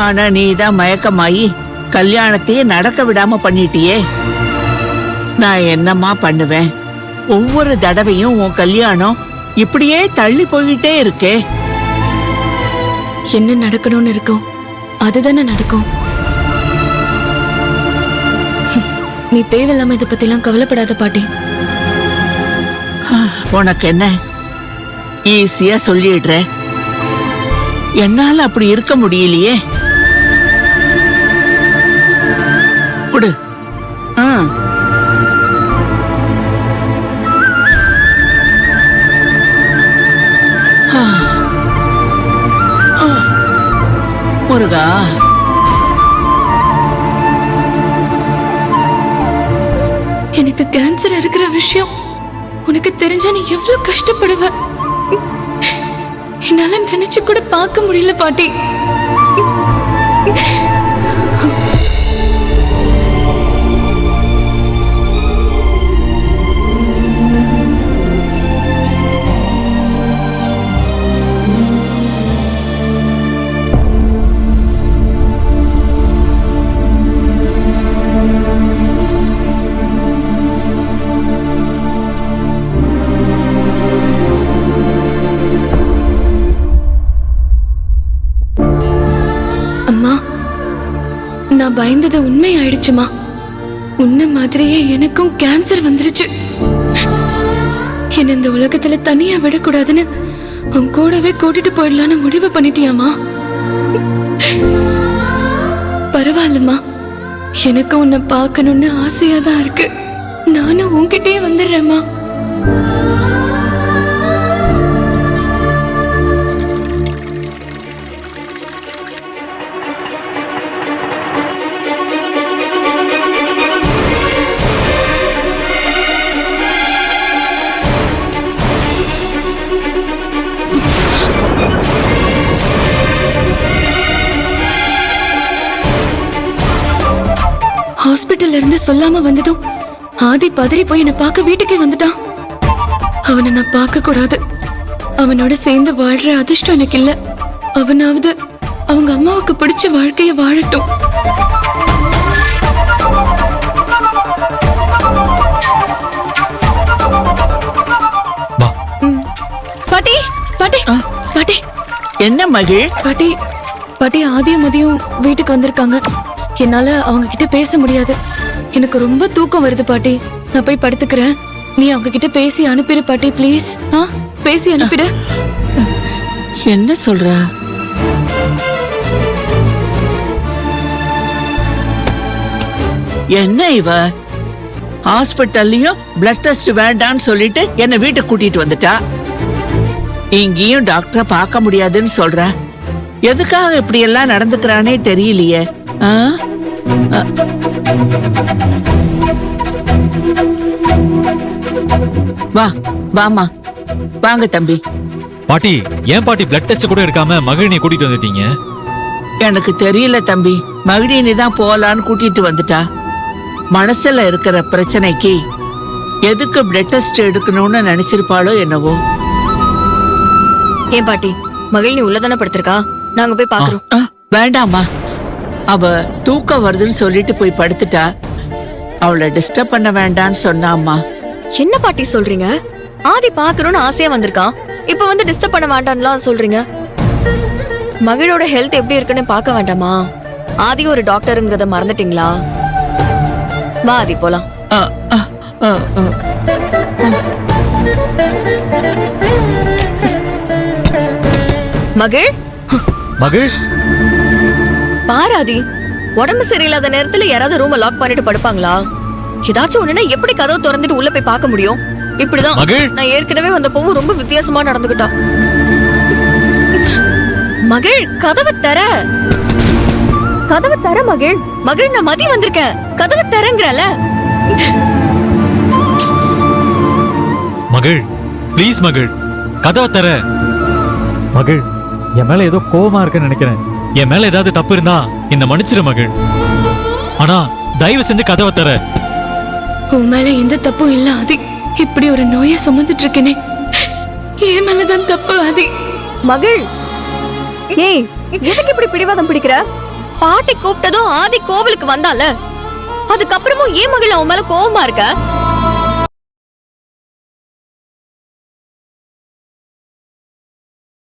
ஆனா நீதான் மயக்கமாயி கல்யாணத்தையே நடக்க விடாம பண்ணிட்டியே. நான் என்னம்மா பண்ணுவேன்? ஒவ்வொரு தடவையும் உன் கல்யாணம் இப்படியே தள்ளி போயிட்டே இருக்கே. என்ன நடக்கணும்னு இருக்கும் அதுதானே நடக்கும். நீ தேவையில்லாம இதை பத்தி எல்லாம் கவலைப்படாத பாட்டி. உனக்கு என்ன ஈஸியா சொல்லிடுற, என்னால அப்படி இருக்க முடியலையே. குடு. முருகா, எனக்கு கேன்சர் இருக்கிற விஷயம் உனக்கு தெரிஞ்சா நீ எவ்வளவு கஷ்டப்படுவ. என்னால நினைச்சு கூட பார்க்க முடியல பாட்டி. நான் பயந்தது உண்மை ஆயிடுச்சுமா. உன்ன மாதிரியே எனக்கும் கேன்சர் வந்துருச்சு. என்ன இந்த உலகத்துல தனியா விடக்கூடாதுன்னு உன் கூடவே கூட்டிட்டு போயிடலான்னு முடிவு பண்ணிட்டியாமா? பரவாயில்லம்மா, எனக்கு உன்னை பார்க்கணும்னு ஆசையா தான் இருக்கு. நானும் உன்கிட்டயே வந்துடுறேம்மா. ஹாஸ்பிட்டல்ல இருந்து சொல்லாம வந்ததும் ஆதி பதறி போய் என்னை பார்க்க வீட்டுக்கே வந்துட்டான். அவனை நான் பார்க்க கூடாது. அவனோட சேர்ந்து வாழ்ற அதிர்ஷ்டம் எனக்கு இல்ல. அவனாவது அவங்க அம்மாவுக்கு பிடிச்ச வாழ்க்கைய வாழட்டும். பாட்டி பாட்டி பாட்டி. என்ன மகிழ்? பாட்டி பாட்டி, ஆதியும் மதியம் வீட்டுக்கு வந்திருக்காங்க. என்னால அவங்க கிட்ட பேச முடியாது. எனக்கு ரொம்ப தூக்கம் வருது பாட்டி. நான் போய் படுத்துக்கிறேன். நீ அவங்க கிட்ட பேசி அனுப்பிடு பாட்டி, ப்ளீஸ். பேசி அனுப்பிடு. என்ன சொல்ற? என்ன இவ ஹாஸ்பிட்டல்லையும் பிளட் டெஸ்ட் வேண்டான்னு சொல்லிட்டு என்ன வீட்டுக்கு கூட்டிட்டு வந்துட்டா. இங்கேயும் டாக்டரை பார்க்க முடியாதுன்னு சொல்ற. எதுக்காக இப்படி எல்லாம் நடந்துக்கிறானே தெரியலையே. வா வாமா, வாங்க தம்பி. பாட்டி, ஏன் பாட்டி பிளட் டெஸ்ட் கூட எடுக்காம மகிழினி கூட்டிட்டு வந்துட்டீங்க? எனக்கு தெரியல தம்பி, மகிழினி தான் போலான்னு கூட்டிட்டு வந்துட்டா. மனசுல இருக்கிற பிரச்சனைக்கு எதுக்கு பிளட் டெஸ்ட் எடுக்கணும்னு நினைச்சிருப்பாளோ என்னவோ. ஏன் பாட்டி, மகிழினி உள்ளதானே படுத்திருக்கா? நாங்க போய் பாக்குறோம். வேண்டாமா, அவ தூக்கம் வருதுன்னு சொல்லிட்டு போய் படுத்துட்டா. அவளை டிஸ்டர்ப் பண்ண வேண்டான்னு சொன்னாம்மா. என்ன பாட்டி சொல்றீங்க? ஆதி பாக்குறோம்னு ஆசையா வந்திருக்கான், இப்ப வந்து டிஸ்டர்ப் பண்ண வேண்டாம்லாம் சொல்றீங்க. மகிழோட ஹெல்த் எப்படி இருக்குன்னு பார்க்க வேண்டாமா? ஆதி ஒரு டாக்டருங்கிறத மறந்துட்டீங்களா? வா ஆதி, போலாம். மகிழ் மகிழ், பாராதி, உடம்பு சரியில்லாத நேரத்துல யாராவது ரூம லாக் பண்ணிட்டு படுப்பாங்களா? ஏதாச்சும் ஒண்ணுன்னா எப்படி கதவை திறந்துட்டு உள்ள போய் பார்க்க முடியும்? இப்படிதான் நான் ஏற்கனவே வந்தப்பவும் ரொம்ப வித்தியாசமா நடந்துகிட்டா. மகிழ், கதவை தர, கதவை தர மகிழ். மகிழ், நான் மதி வந்திருக்கேன், கதவை தரங்கறல. மகிழ் ப்ளீஸ், மகிழ் கதவை தர. மகிழ், என் மேல ஏதோ கோவமா இருக்குன்னு நினைக்கிறேன். என் மேல ஏதாவது தப்பு இருந்தா என்ன மன்னிச்சிரு மகிழ். ஆனா தயவு செஞ்சு கதவை தர. உன் மேல எந்த தப்பும் இல்ல ஆதி. இப்படி ஒரு நோயை சுமந்துட்டு இருக்கேனே, என் மேலதான் தப்பு ஆதி. மகிழ், ஏய் எதுக்கு இப்படி பிடிவாதம் பிடிக்கிற? பாட்டி கூப்பிட்டதும் ஆதி கோவிலுக்கு வந்தால அதுக்கப்புறமும் ஏன் மகள் அவன் மேல கோவமா இருக்க